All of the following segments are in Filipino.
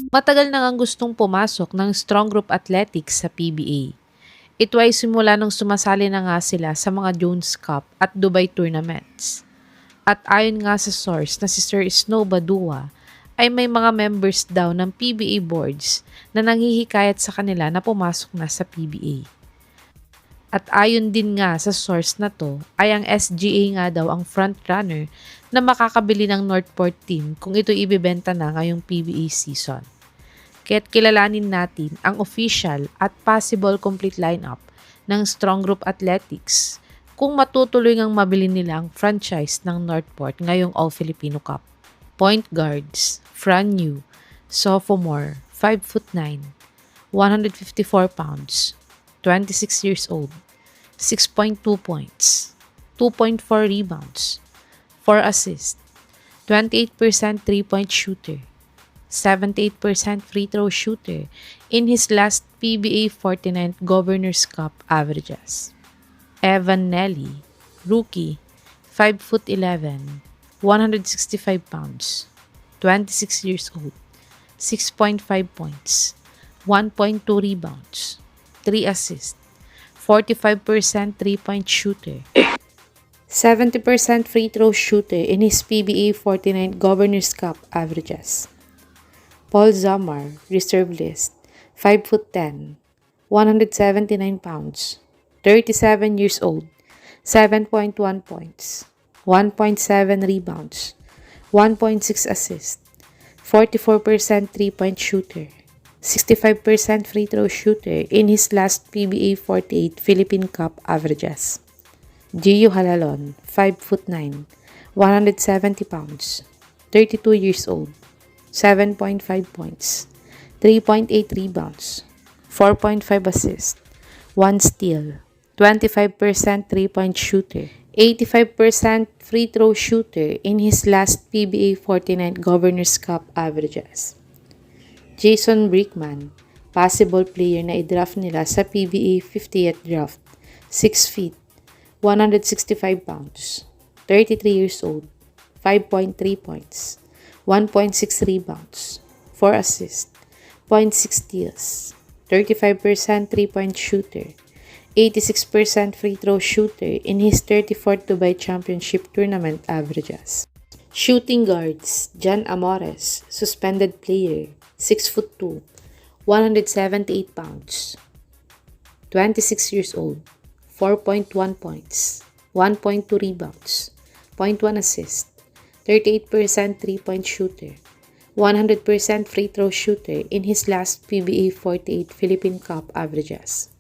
Matagal na ngang gustong pumasok ng strong group athletics sa PBA. Ito ay simula nung sumasali na nga sila sa mga Jones Cup at Dubai tournaments. At ayon nga sa source na si Sir Snow Badua, ay may mga members daw ng PBA boards na nanghihikayat sa kanila na pumasok na sa PBA. At ayon din nga sa source na to, ay ang SGA nga daw ang frontrunner na makakabili ng Northport team kung ito ibebenta na ngayong PBA season. Kaya't kilalanin natin ang official at possible complete lineup ng Strong Group Athletics kung matutuloy ngang mabili nila ang franchise ng Northport ngayong All-Filipino Cup. Point guards, Franyu, sophomore, 5'9", 154 pounds, 26 years old, 6.2 points, 2.4 rebounds, 4 assists, 28% 3-point shooter, 78% free throw shooter in his last Pba 49Th Governor's Cup averages. Evan Nelly, rookie, 5'11", 165 pounds, 26 years old, 6.5 points, 1.2 rebounds, 3 assists, 45% 3-point shooter, 70% free throw shooter in his Pba 49th Governor's Cup averages. Paul Zamar, reserve list, 5'10", 179 pounds, 37 years old, 7.1 points, 1.7 rebounds, 1.6 assists, 44% 3-point shooter, 65% free throw shooter in his last Pba 48 Philippine Cup averages. Gio Halalon, 5'9", 170 pounds, 32 years old, 7.5 points, 3.8 rebounds, 4.5 assists, 1 steal, 25% 3-point shooter, 85% free throw shooter in his last Pba 49 Governor's Cup averages. Jason Brickman, possible player na i-draft nila sa PBA 50th draft, 6 feet, 165 pounds, 33 years old, 5.3 points, 1.6 rebounds, 4 assists, 0.6 steals, 35% 3-point shooter, 86% free throw shooter in his 34th Dubai Championship Tournament averages. Shooting guards, John Amores, suspended player, 6'2", 178 pounds, 26 years old, 4.1 points, 1.2 rebounds, 0.1 assist, 38% 3-point shooter, 100% free throw shooter in his last Pba 48 Philippine Cup averages.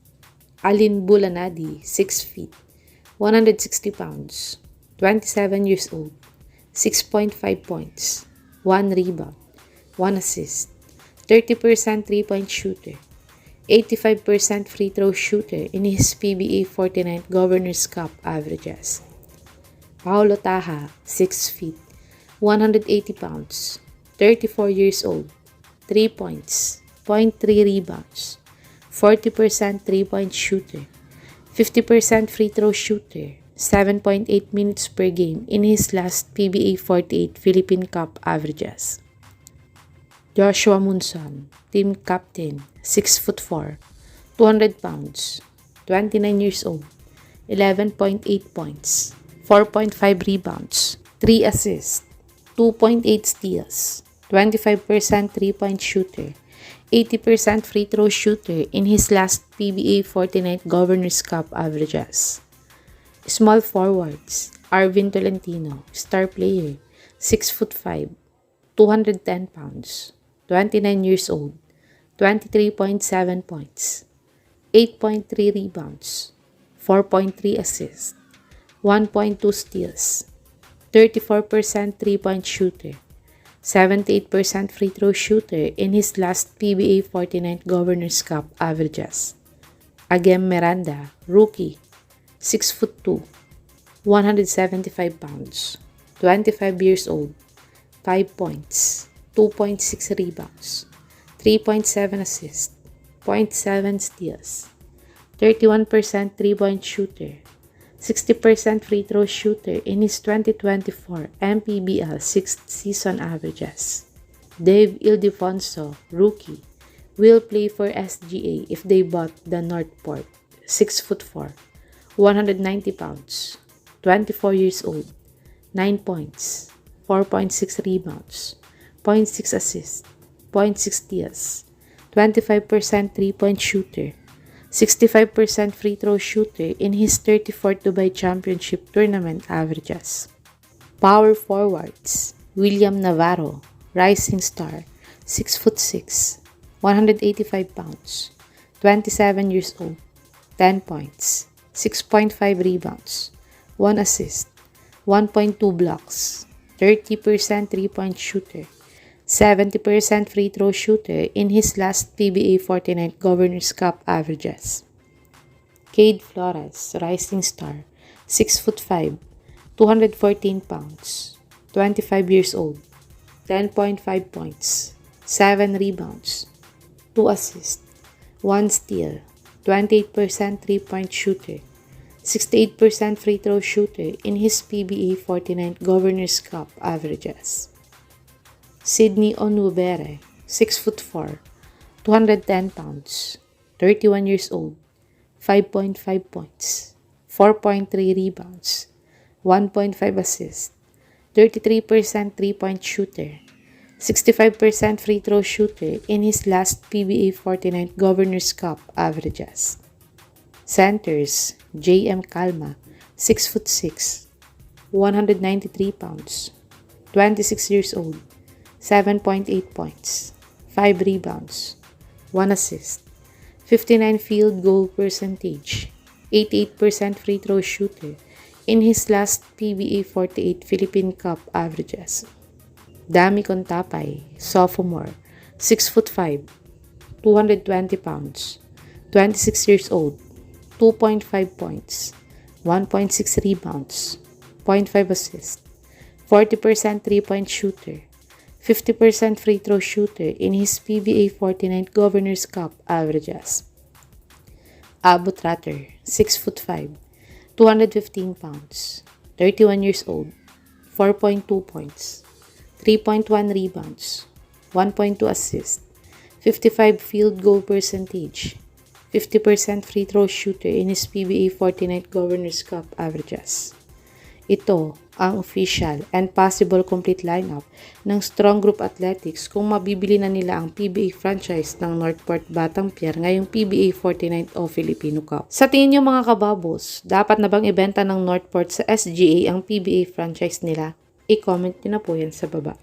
Alin Bulanadi, 6 feet, 160 pounds, 27 years old, 6.5 points, 1 rebound, 1 assist, 30% 3-point shooter, 85% free throw shooter in his Pba 49 Governor's Cup averages. Paulo Taha, 6 feet, 180 pounds, 34 years old, 3 points, 0.3 rebounds, 40% 3-point shooter, 50% free throw shooter, 7.8 minutes per game in his last Pba 48 Philippine Cup averages. Joshua Munson, team captain, 6'4", 200 pounds, 29 years old, 11.8 points, 4.5 rebounds, 3 assists, 2.8 steals, 25% 3-point shooter, 80% free throw shooter in his last Pba 49 Governor's Cup averages. Small forwards, Arvin Tolentino, star player, 6'5", 210 pounds, 29 years old, 23.7 points, 8.3 rebounds, 4.3 assists, 1.2 steals, 34% 3-point shooter, 78% free throw shooter in his last Pba 49 Governor's Cup averages. Agem Miranda, rookie, 6'2", 175 pounds, 25 years old, 5 points, 2.6 rebounds, 3.7 assists, 0.7 steals, 31% 3-point shooter, 60% free throw shooter in his 2024 MPBL 6th season averages. Dave Ildefonso, rookie, will play for SGA if they bought the Northport, 6'4", 190 pounds, 24 years old, 9 points, 4.6 rebounds, 0.6 assists, 0.6 steals, 25% 3-point shooter, 65% free throw shooter in his 34th Dubai Championship Tournament averages. Power forwards, William Navarro, rising star, 6'6", 185 pounds, 27 years old, 10 points, 6.5 rebounds, 1 assist, 1.2 blocks, 30% 3-point shooter, 70% free throw shooter in his last PBA 49th Governor's Cup averages. Cade Flores, rising star, 6'5", 214 pounds, 25 years old, 10.5 points, 7 rebounds, 2 assists, 1 steal, 28% 3-point shooter, 68% free throw shooter in his PBA 49th Governor's Cup averages. Sydney Onwubere, 6'4", 210 pounds, 31 years old, 5.5 points, 4.3 rebounds, 1.5 assists, 33% 3-point shooter, 65% free throw shooter in his last PBA 49th Governor's Cup averages. Centers, J.M. Calma, 6'6", 193 pounds, 26 years old, 7.8 points, 5 rebounds, 1 assist, 59 field goal percentage, 88% free throw shooter in his last PBA 48 Philippine Cup averages. Dami Contapay, sophomore, 6'5", 220 pounds, 26 years old, 2.5 points, 1.6 rebounds, 0.5 assists, 40% 3-point shooter, 50% free throw shooter in his PBA 49th Governor's Cup averages. Abu Tratter, 6'5", 215 pounds, 31 years old, 4.2 points, 3.1 rebounds, 1.2 assists, 55 field goal percentage, 50% free throw shooter in his PBA 49th Governor's Cup averages. Ito ang official and possible complete lineup ng Strong Group Athletics kung mabibili na nila ang PBA franchise ng Northport Batang Pier ngayong PBA 49th o Filipino Cup. Sa tingin niyo mga kababos, dapat na bang ibenta ng Northport sa SGA ang PBA franchise nila? I-comment niyo na po yan sa baba.